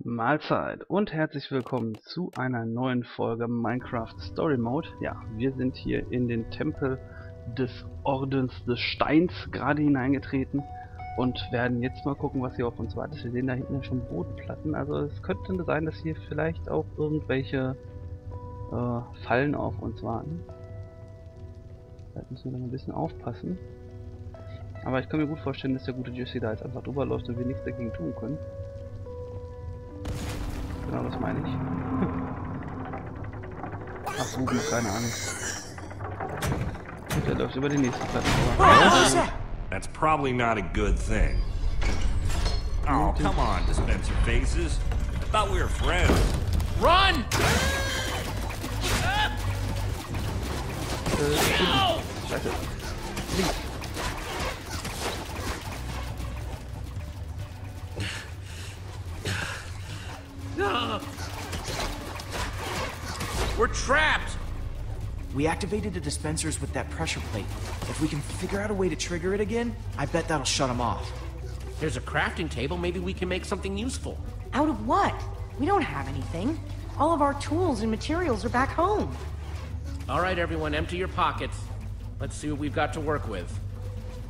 Mahlzeit und herzlich willkommen zu einer neuen Folge Minecraft Story Mode. Ja, wir sind hier in den Tempel des Ordens des Steins gerade hineingetreten und werden jetzt mal gucken, was hier auf uns wartet. Wir sehen da hinten schon Bodenplatten, also es könnte sein, dass hier vielleicht auch irgendwelche Fallen auf uns warten. Da müssen wir dann ein bisschen aufpassen. Aber ich kann mir gut vorstellen, dass der gute Jesse da jetzt einfach drüber läuft und wir nichts dagegen tun können. Genau, das meine ich. Ach so, noch keine Angst. Und der läuft über die nächste Plattform. That's probably not a good thing. Oh, come on, dispenser faces. I thought we were friends. Run! No! Scheiße. Links. We're trapped! We activated the dispensers with that pressure plate. If we can figure out a way to trigger it again, I bet that'll shut them off. There's a crafting table. Maybe we can make something useful. Out of what? We don't have anything. All of our tools and materials are back home. All right, everyone, empty your pockets. Let's see what we've got to work with.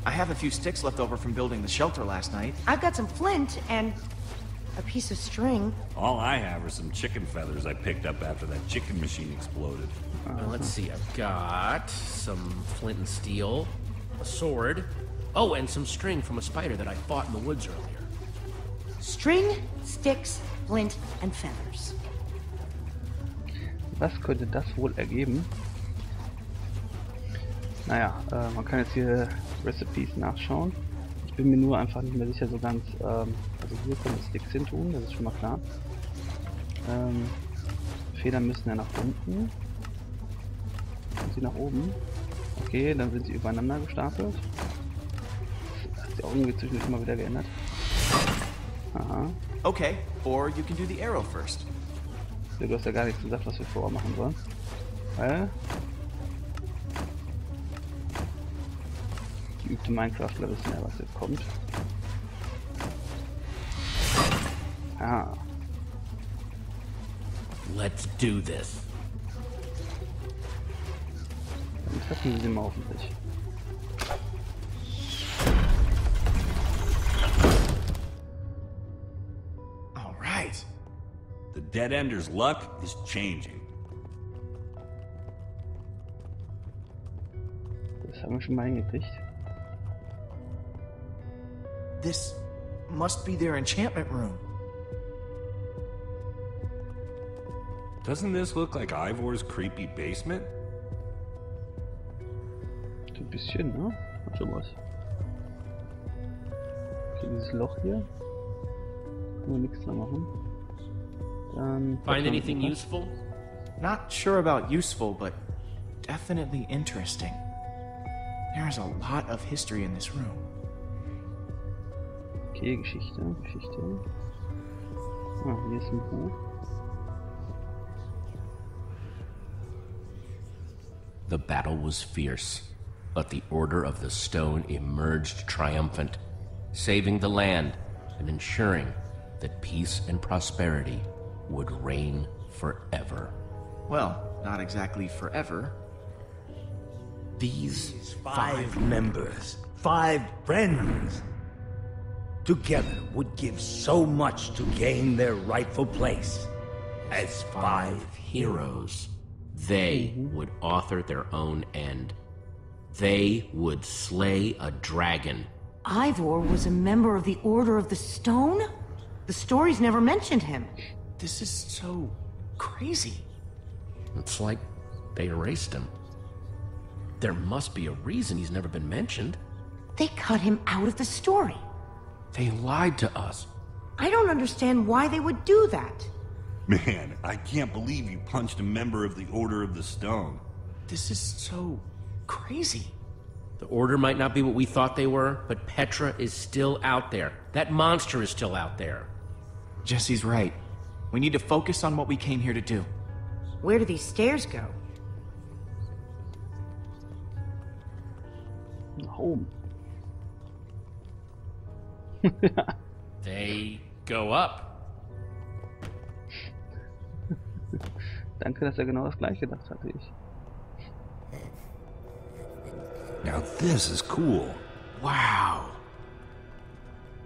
I have a few sticks left over from building the shelter last night. I've got some flint and a piece of string. All I have are some chicken feathers I picked up after that chicken machine exploded. Well, let's see. I've got some flint and steel, a sword. Oh, and some string from a spider that I fought in the woods earlier. String, sticks, flint and feathers. Was könnte das wohl ergeben? Naja, man kann jetzt hier Recipes nachschauen. Ich bin mir nur einfach nicht mehr sicher so ganz, also hier können wir Sticks hin tun, das ist schon mal klar. Federn müssen ja nach unten. Und sie nach oben. Okay, dann sind sie übereinander gestapelt. Das hat sich auch irgendwie zwischendurch immer wieder geändert. Aha. Okay, or you can do the arrow first. Ja, du hast ja gar nichts gesagt, was wir vorher machen sollen. Die übte Minecraftler wissen ja, was jetzt kommt. Ah. Let's do this. Dann treffen wir sie mal hoffentlich. All right. The Dead Ender's luck is changing. Das haben wir schon mal hingekriegt. This must be their enchantment room. Doesn't this look like Ivor's creepy basement? So ein bisschen, ne? Hat schon was. Okay, dieses Loch hier. Können wir nichts dran machen. Dann Find anything useful? Not sure about useful, but definitely interesting. There's a lot of history in this room. Okay, Geschichte. Ah, hier ist ein Buch. The battle was fierce, but the Order of the Stone emerged triumphant, saving the land and ensuring that peace and prosperity would reign forever. Well, not exactly forever. These 5 members, 5 friends, together would give so much to gain their rightful place as 5 Heroes. They would author their own end. They would slay a dragon. Ivor was a member of the Order of the Stone? The stories never mentioned him. This is so crazy. It's like they erased him. There must be a reason he's never been mentioned. They cut him out of the story. They lied to us. I don't understand why they would do that. Man, I can't believe you punched a member of the Order of the Stone. This is so crazy. The Order might not be what we thought they were, but Petra is still out there. That monster is still out there. Jesse's right. We need to focus on what we came here to do. Where do these stairs go? Home. They go up. Danke, dass er genau das gleiche gedacht hat wie ich. Now this is cool. Wow.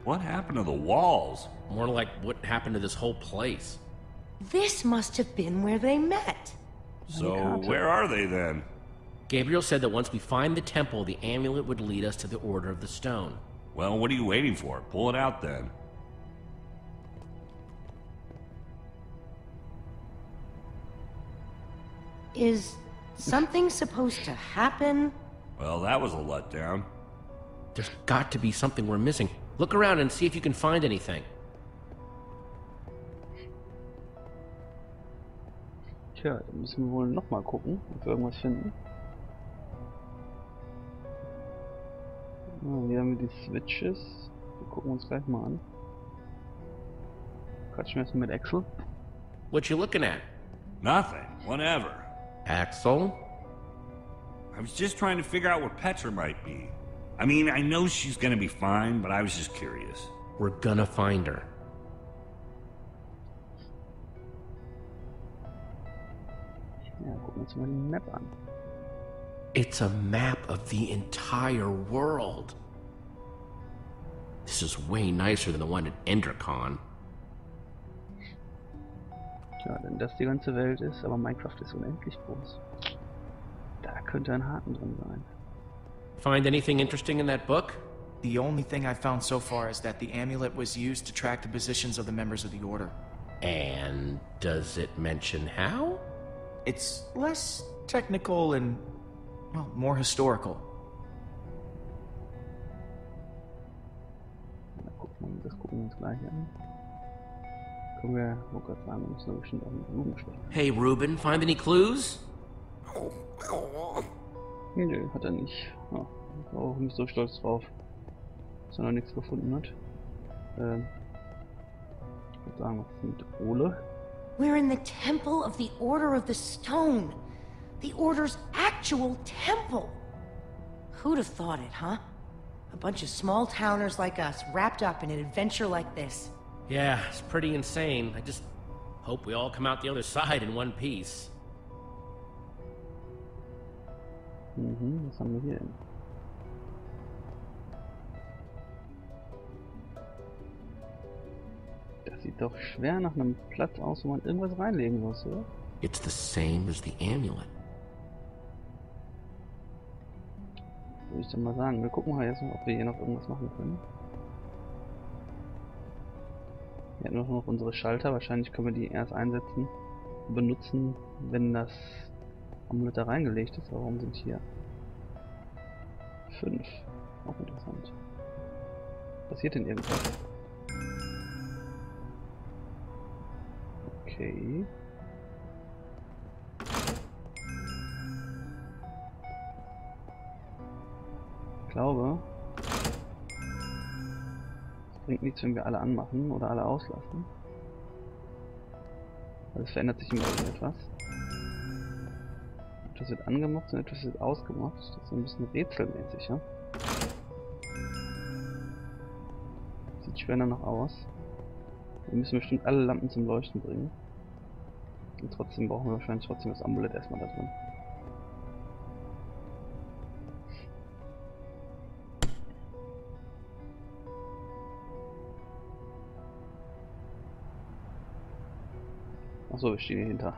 What happened to the walls? More like what happened to this whole place. This must have been where they met. So where are they then? Gabriel said that once we find the temple, the amulet would lead us to the Order of the Stone. Well, what are you waiting for? Pull it out then. Is something supposed to happen? Well, that was a letdown. There's got to be something we're missing. Look around and see if you can find anything. Tja, dann müssen wir wohl nochmal gucken, ob wir irgendwas finden. Hier haben wir die Switches. Wir gucken uns gleich mal an. Quatschen wir erstmal mit Axel. What you looking at? Nothing. Whatever. Axel? I was just trying to figure out where Petra might be. I mean, I know she's gonna be fine, but I was just curious. We're gonna find her. Ja, gucken wir uns mal die Map an. It's a map of the entire world. This is way nicer than the one at Endercon. Tja, denn das die ganze Welt ist, aber Minecraft ist unendlich groß. Da könnte ein Haken drin sein. Find anything interesting in that book? The only thing I found so far is that the amulet was used to track the positions of the members of the Order. And does it mention how? It's less technical and, well, more historical. Das gucken wir uns gleich an. Können wir, wo gerade sagen, wir müssen bestimmt auch mit Blumen sprechen. Hey, Ruben, find any clues? Nö, hat er nicht. Ja, ich war auch nicht so stolz drauf, dass er noch nichts gefunden hat. Ich würde sagen, was ist mit Ole? We're in the Temple of the Order of the Stone. The Order's actual temple. Who'd have thought it, huh? A bunch of small-towners like us wrapped up in an adventure like this. Yeah, it's pretty insane. I just hope we all come out the other side in one piece. Was haben wir hier denn? Das sieht doch schwer nach einem Platz aus, wo man irgendwas reinlegen muss, oder? It's the same as the amulet. Würde ich dann mal sagen. Wir gucken mal jetzt noch, ob wir hier noch irgendwas machen können. Wir haben noch unsere Schalter. Wahrscheinlich können wir die erst einsetzen und benutzen, wenn das Amulett da reingelegt ist. Aber warum sind hier 5? Auch interessant. Passiert denn irgendwas? Okay. Ich glaube, es bringt nichts, wenn wir alle anmachen oder alle auslassen. Weil es verändert sich immer irgendetwas. Etwas wird angemacht und etwas wird ausgemacht. Das ist so ein bisschen rätselmäßig, ja? Sieht schwer noch aus. Wir müssen bestimmt alle Lampen zum Leuchten bringen. Und trotzdem brauchen wir wahrscheinlich trotzdem das Amulett erstmal da drin. Achso, wir stehen hier hinter.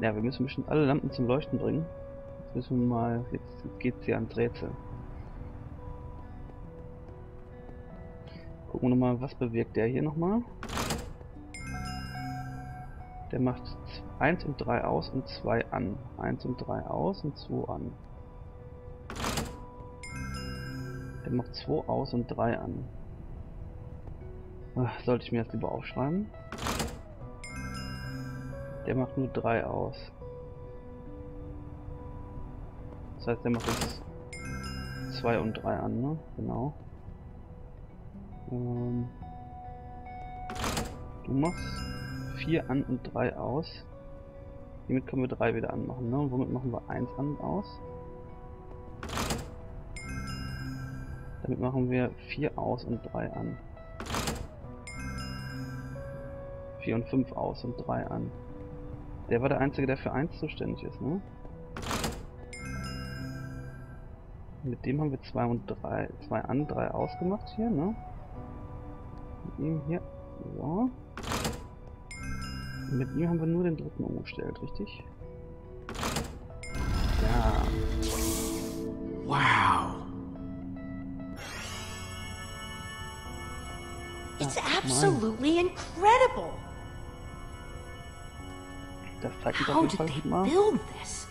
Ja, wir müssen bestimmt alle Lampen zum Leuchten bringen. Jetzt müssen wir mal. Jetzt geht's hier ans Rätsel. Gucken wir nochmal, was bewirkt der hier nochmal. Der macht 1 und 3 aus und 2 an. 1 und 3 aus und 2 an. Der macht 2 aus und 3 an. Ach, sollte ich mir das lieber aufschreiben? Der macht nur 3 aus. Das heißt, der macht jetzt 2 und 3 an, ne? Genau. Du machst 4 an und 3 aus. Hiermit können wir 3 wieder anmachen, ne? Und womit machen wir 1 an und aus? Damit machen wir 4 aus und 3 an. 4 und 5 aus und 3 an. Der war der Einzige, der für 1 zuständig ist, ne? Mit dem haben wir 2 und 3, 2 an 3 ausgemacht hier, ne? Mit ihm hier, so. Und mit ihm haben wir nur den dritten umgestellt, richtig? Ja. Wow. It's absolutely incredible. Das zeigt uns How auf did jeden they Fall mal build this?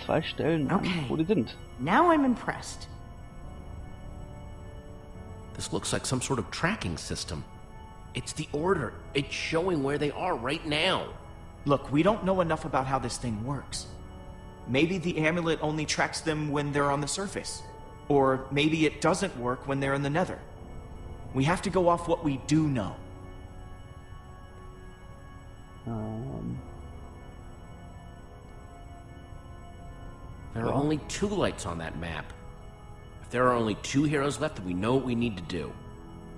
2 Stellen an, Okay. wo die sind. Now I'm impressed. This looks like some sort of tracking system. It's the order. It's showing where they are right now. Look, we don't know enough about how this thing works. Maybe the amulet only tracks them when they're on the surface. Or maybe it doesn't work when they're in the nether. We have to go off what we do know. There are only 2 lights on that map. If there are only 2 heroes left, then we know what we need to do.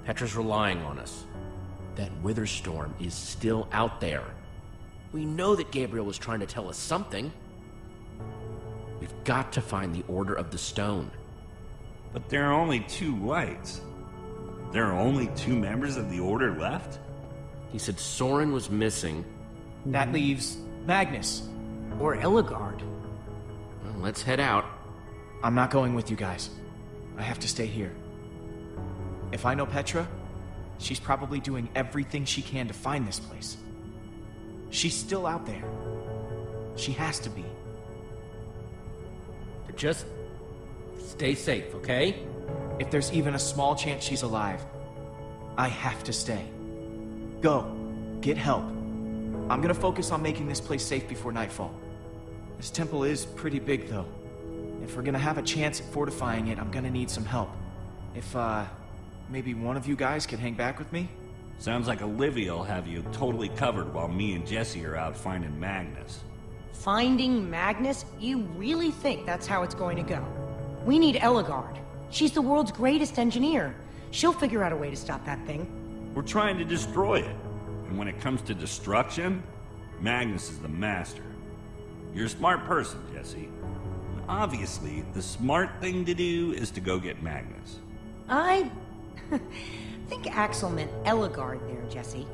Petra's relying on us. That wither storm is still out there. We know that Gabriel was trying to tell us something. We've got to find the Order of the Stone. But there are only 2 lights. There are only 2 members of the Order left? He said Soren was missing. That leaves Magnus. Or Ellegard. Well, let's head out. I'm not going with you guys. I have to stay here. If I know Petra, she's probably doing everything she can to find this place. She's still out there. She has to be. Just stay safe, okay? If there's even a small chance she's alive, I have to stay. Go. Get help. I'm gonna focus on making this place safe before nightfall. This temple is pretty big, though. If we're gonna have a chance at fortifying it, I'm gonna need some help. If, maybe one of you guys could hang back with me? Sounds like Olivia will have you totally covered while me and Jesse are out finding Magnus. Finding Magnus? You really think that's how it's going to go? We need Ellegard. She's the world's greatest engineer. She'll figure out a way to stop that thing. We're trying to destroy it. And when it comes to destruction, Magnus is the master. You're a smart person, Jesse. And obviously, the smart thing to do is to go get Magnus. I think Axel meant Ellegard there, Jesse.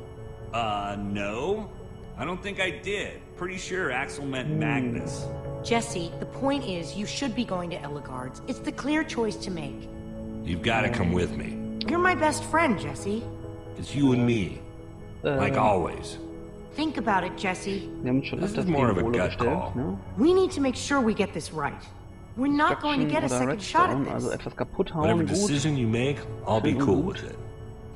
No. I don't think I did. Pretty sure Axel meant Magnus. Jesse, the point is you should be going to Ellegard's. It's the clear choice to make. You've got to come with me. You're my best friend, Jesse. It's you and me. Like always. Think about it, Jesse. Wir haben schon This öfters is more of a Symbole gut gestellt, call. ne? We need to make sure we get this right. We're not going to get a Destruction oder second shot at Redstone, also this. etwas kaputt Whatever hauen, gut. decision you make, I'll be cool with it.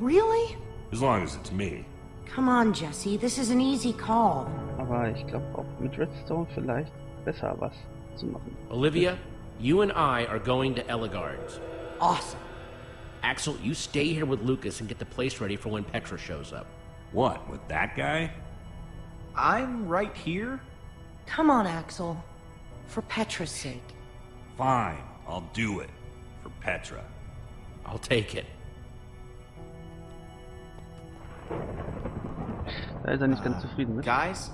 Really? As long as it's me. Come on, Jesse. This is an easy call. Aber ich glaube auch mit Redstone vielleicht besser was zu machen. Olivia, you and I are going to Ellegard's. Awesome. Axel, you stay here with Lucas and get the place ready for when Petra shows up. What, with that guy? I'm right here? Come on, Axel. For Petra's sake. Fine, I'll do it. For Petra. I'll take it. Da ist er nicht ganz zufrieden mit. Guys?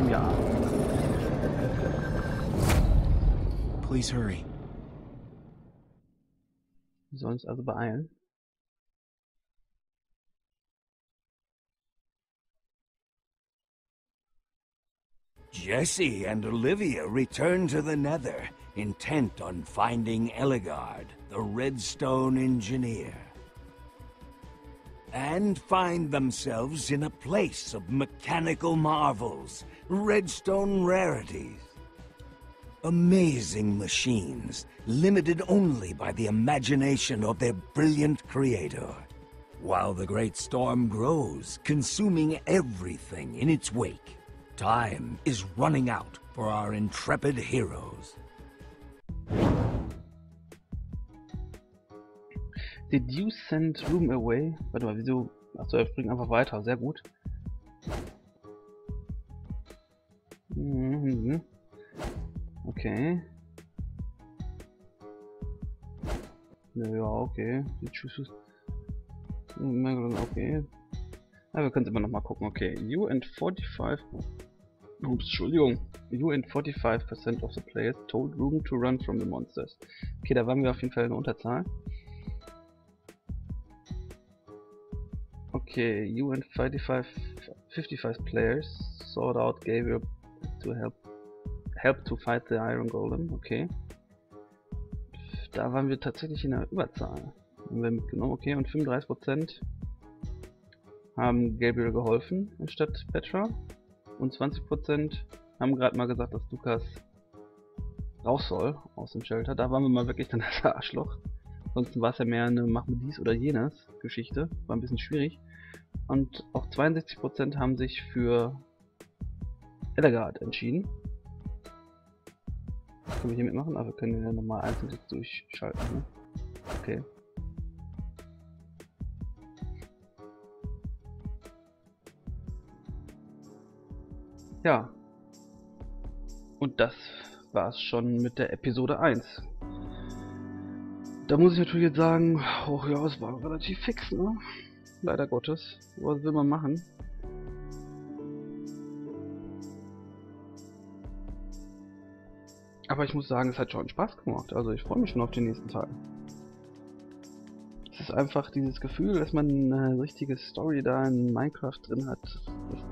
Ja. Please hurry. Wir sollen uns also beeilen. Jesse and Olivia return to the Nether, intent on finding Ellegard, the Redstone engineer. And find themselves in a place of mechanical marvels, redstone rarities. Amazing machines, limited only by the imagination of their brilliant creator. While the great storm grows, consuming everything in its wake, time is running out for our intrepid heroes. Did you send room away? Warte mal, wieso? Achso, wir springen einfach weiter. Sehr gut. Okay. Ja, okay. Okay. Ja, wir können es immer noch mal gucken. Okay, you and 45... Ups, Entschuldigung. You and 45% of the players told room to run from the monsters. Okay, da waren wir auf jeden Fall in der Unterzahl. Okay, you and 55 players sought out Gabriel to help to fight the Iron Golem. Okay. Da waren wir tatsächlich in der Überzahl. Haben wir mitgenommen. Okay, und 35% haben Gabriel geholfen anstatt Petra. Und 20% haben gerade mal gesagt, dass Lukas raus soll aus dem Shelter. Da waren wir mal wirklich dann das Arschloch. Ansonsten war es ja mehr eine Mach mir dies oder jenes Geschichte. War ein bisschen schwierig. Und auch 62% haben sich für Edelgard entschieden. Können wir hier mitmachen? Aber wir können ja nochmal einzeln durchschalten. Ne? Okay. Ja. Und das war's schon mit der Episode 1. Da muss ich natürlich jetzt sagen, oh ja, es war relativ fix, ne? Leider Gottes. Was will man machen? Aber ich muss sagen, es hat schon Spaß gemacht. Also ich freue mich schon auf den nächsten Teil. Es ist einfach dieses Gefühl, dass man eine richtige Story da in Minecraft drin hat.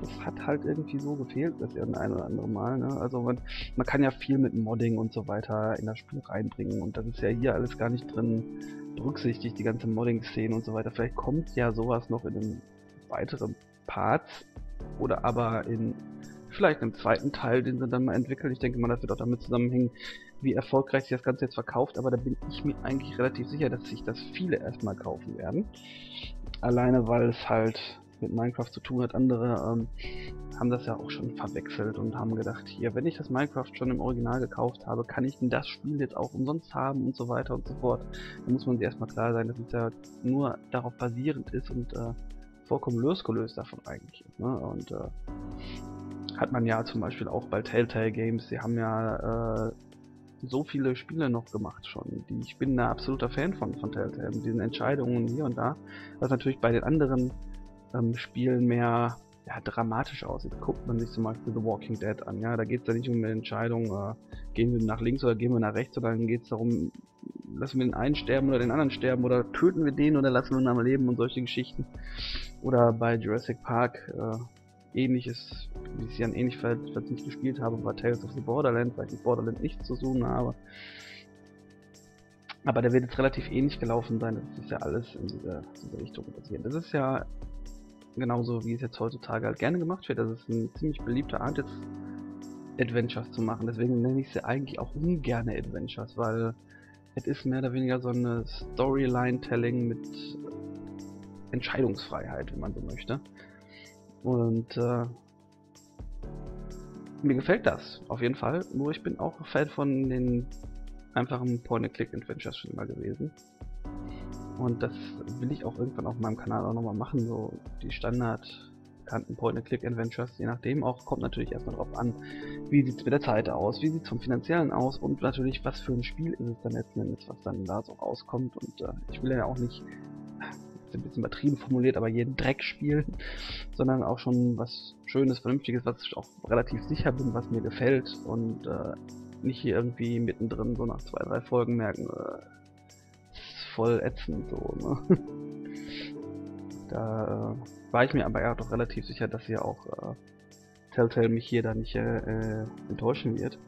Das hat halt irgendwie so gefehlt, das ein oder andere Mal. Ne? Also man kann ja viel mit Modding und so weiter in das Spiel reinbringen. Und das ist ja hier alles gar nicht drin berücksichtigt, die ganze Modding-Szene und so weiter. Vielleicht kommt ja sowas noch in den weiteren Parts. Oder aber in vielleicht einem zweiten Teil, den sie dann mal entwickeln. Ich denke mal, das wird auch damit zusammenhängen, wie erfolgreich sich das Ganze jetzt verkauft, aber da bin ich mir eigentlich relativ sicher, dass sich das viele erstmal kaufen werden. Alleine, weil es halt mit Minecraft zu tun hat. Andere haben das ja auch schon verwechselt und haben gedacht, hier, wenn ich das Minecraft schon im Original gekauft habe, kann ich denn das Spiel jetzt auch umsonst haben und so weiter und so fort. Da muss man sich erstmal klar sein, dass es ja nur darauf basierend ist und vollkommen losgelöst davon eigentlich ist. Ne? Und hat man ja zum Beispiel auch bei Telltale Games, die haben ja so viele Spiele noch gemacht schon. Ich bin da absoluter Fan von Telltale, mit diesen Entscheidungen hier und da, was natürlich bei den anderen Spielen mehr dramatisch aussieht. Guckt man sich zum Beispiel The Walking Dead an, ja, da geht es ja nicht um eine Entscheidung, gehen wir nach links oder gehen wir nach rechts, sondern geht es darum, lassen wir den einen sterben oder den anderen sterben oder töten wir den oder lassen wir ihn am Leben und solche Geschichten. Oder bei Jurassic Park, ähnliches, wie ich es ja ähnlich falls ich nicht gespielt habe, war Tales of the Borderland, weil ich mit Borderland nichts zu tun habe. Aber der wird jetzt relativ ähnlich gelaufen sein, das ist ja alles in dieser Richtung passiert. Das ist ja genauso, wie es jetzt heutzutage halt gerne gemacht wird. Das ist eine ziemlich beliebte Art, jetzt Adventures zu machen. Deswegen nenne ich sie eigentlich auch ungern Adventures, weil es ist mehr oder weniger so eine Storyline-Telling mit Entscheidungsfreiheit, wenn man so möchte. Und mir gefällt das auf jeden Fall, nur ich bin auch Fan von den einfachen Point-and-Click-Adventures schon immer gewesen. Und das will ich auch irgendwann auf meinem Kanal auch nochmal machen, so die standardbekannten Point-and-Click-Adventures, je nachdem auch, kommt natürlich erstmal drauf an, wie sieht es mit der Zeit aus, wie sieht es vom Finanziellen aus und natürlich, was für ein Spiel ist es dann letzten Endes, was dann da so rauskommt. Und ich will ja auch nicht, ein bisschen übertrieben formuliert, aber jeden Dreck spielen, sondern auch schon was Schönes, Vernünftiges, was ich auch relativ sicher bin, was mir gefällt und nicht hier irgendwie mittendrin so nach 2, 3 Folgen merken, ist voll ätzend so, ne? Da war ich mir aber ja doch relativ sicher, dass hier auch Telltale mich hier da nicht enttäuschen wird.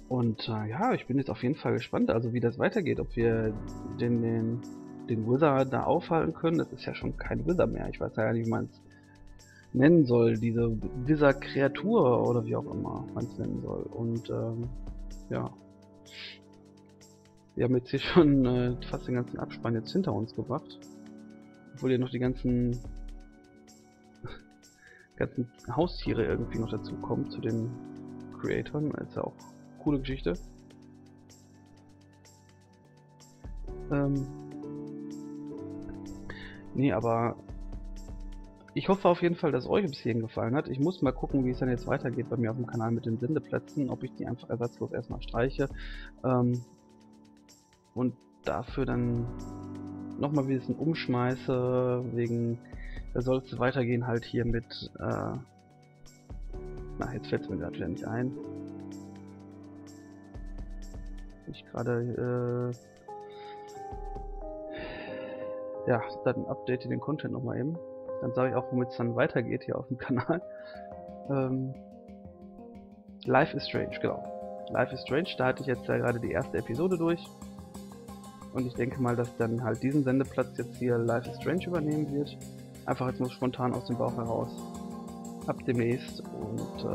Und ja, ich bin jetzt auf jeden Fall gespannt, also wie das weitergeht, ob wir den Wizard da aufhalten können. Das ist ja schon kein Wizard mehr, ich weiß ja nicht, wie man es nennen soll, diese Wizard-Kreatur oder wie auch immer man es nennen soll. Und ja, wir haben jetzt hier schon fast den ganzen Abspann jetzt hinter uns gebracht, obwohl hier noch die ganzen Haustiere irgendwie noch dazu kommen zu den Creatoren. Das ist ja auch coole Geschichte. Nee, aber ich hoffe auf jeden Fall, dass euch bis hierhin gefallen hat. Ich muss mal gucken, wie es dann jetzt weitergeht bei mir auf dem Kanal mit den Sendeplätzen, ob ich die einfach ersatzlos erstmal streiche und dafür dann nochmal ein bisschen umschmeiße, wegen, da soll es weitergehen halt hier mit, na, jetzt fällt es mir gerade wieder nicht ein. Ich gerade, ja, dann update den Content nochmal eben. Dann sage ich auch, womit es dann weitergeht hier auf dem Kanal. Life is Strange, genau. Life is Strange, da hatte ich jetzt ja gerade die erste Episode durch. Und ich denke mal, dass dann halt diesen Sendeplatz jetzt hier Life is Strange übernehmen wird. Einfach jetzt nur spontan aus dem Bauch heraus. Ab demnächst. Und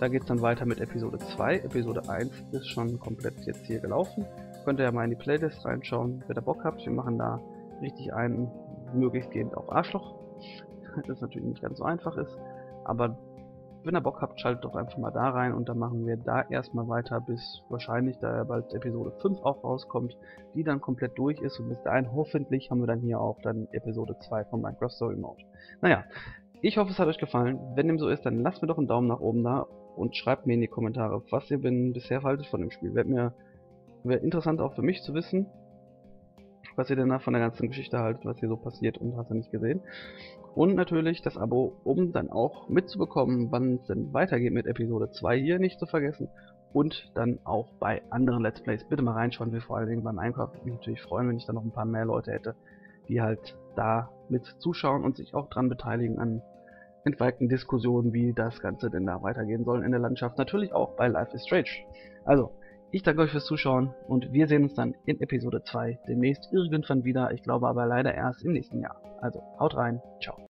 da geht es dann weiter mit Episode 2. Episode 1 ist schon komplett jetzt hier gelaufen. Könnt ihr ja mal in die Playlist reinschauen, wer da Bock habt. Wir machen da richtig einen, möglichst gehend auf Arschloch. Das natürlich nicht ganz so einfach ist. Aber wenn ihr Bock habt, schaltet doch einfach mal da rein und dann machen wir da erstmal weiter, bis wahrscheinlich, da ja bald Episode 5 auch rauskommt, die dann komplett durch ist und bis dahin hoffentlich haben wir dann hier auch dann Episode 2 von Minecraft Story Mode. Naja, ich hoffe es hat euch gefallen. Wenn dem so ist, dann lasst mir doch einen Daumen nach oben da und schreibt mir in die Kommentare, was ihr bisher haltet von dem Spiel. Wäre interessant auch für mich zu wissen, was ihr denn von der ganzen Geschichte haltet, was hier so passiert und hast du nicht gesehen. Und natürlich das Abo, um dann auch mitzubekommen, wann es denn weitergeht mit Episode 2 hier, nicht zu vergessen. Und dann auch bei anderen Let's Plays bitte mal reinschauen, wir vor allen Dingen beim Minecraft. Würde mich natürlich freuen, wenn ich dann noch ein paar mehr Leute hätte, die halt da mit zuschauen und sich auch dran beteiligen an entweigten Diskussionen, wie das Ganze denn da weitergehen soll in der Landschaft. Natürlich auch bei Life is Strange. Also, ich danke euch fürs Zuschauen und wir sehen uns dann in Episode 2 demnächst irgendwann wieder. Ich glaube aber leider erst im nächsten Jahr. Also, haut rein, ciao.